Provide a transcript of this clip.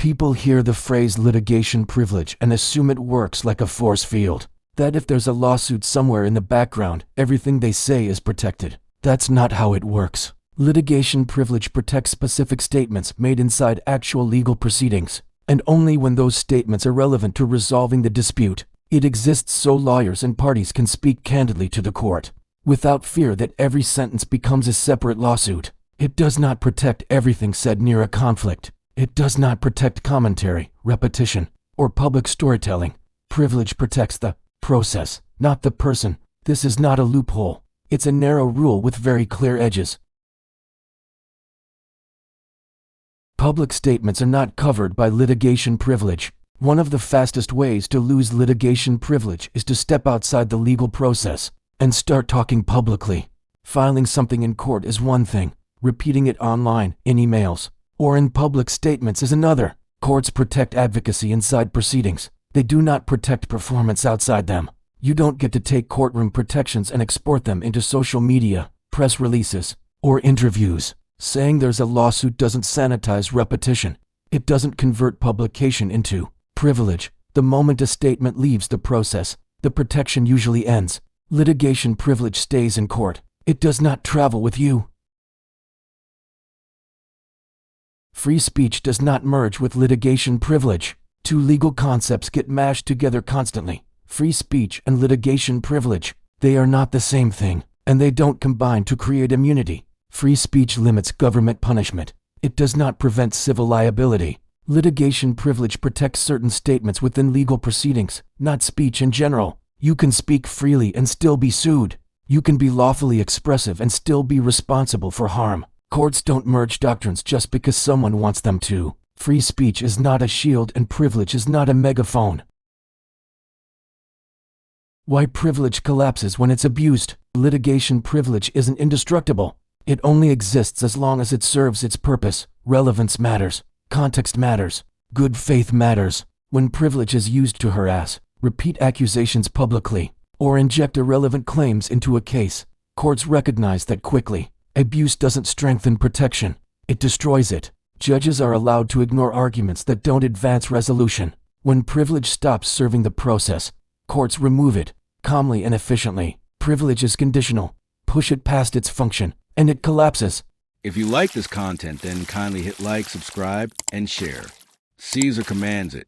People hear the phrase litigation privilege and assume it works like a force field, that if there's a lawsuit somewhere in the background, everything they say is protected. That's not how it works. Litigation privilege protects specific statements made inside actual legal proceedings, and only when those statements are relevant to resolving the dispute. It exists so lawyers and parties can speak candidly to the court, without fear that every sentence becomes a separate lawsuit. It does not protect everything said near a conflict. It does not protect commentary, repetition, or public storytelling. Privilege protects the process, not the person. This is not a loophole. It's a narrow rule with very clear edges. Public statements are not covered by litigation privilege. One of the fastest ways to lose litigation privilege is to step outside the legal process and start talking publicly. Filing something in court is one thing. Repeating it online, in emails, or in public statements is another. Courts protect advocacy inside proceedings. They do not protect performance outside them. You don't get to take courtroom protections and export them into social media, press releases, or interviews. Saying there's a lawsuit doesn't sanitize repetition. It doesn't convert publication into privilege. The moment a statement leaves the process, the protection usually ends. Litigation privilege stays in court. It does not travel with you. Free speech does not merge with litigation privilege. Two legal concepts get mashed together constantly. Free speech and litigation privilege. They are not the same thing, and they don't combine to create immunity. Free speech limits government punishment. It does not prevent civil liability. Litigation privilege protects certain statements within legal proceedings, not speech in general. You can speak freely and still be sued. You can be lawfully expressive and still be responsible for harm. Courts don't merge doctrines just because someone wants them to. Free speech is not a shield and privilege is not a megaphone. Why privilege collapses when it's abused? Litigation privilege isn't indestructible. It only exists as long as it serves its purpose. Relevance matters. Context matters. Good faith matters. When privilege is used to harass, repeat accusations publicly, or inject irrelevant claims into a case, courts recognize that quickly. Abuse doesn't strengthen protection. It destroys it. Judges are allowed to ignore arguments that don't advance resolution. When privilege stops serving the process, courts remove it, calmly and efficiently. Privilege is conditional. Push it past its function, and it collapses. If you like this content, then kindly hit like, subscribe, and share. Caesar commands it.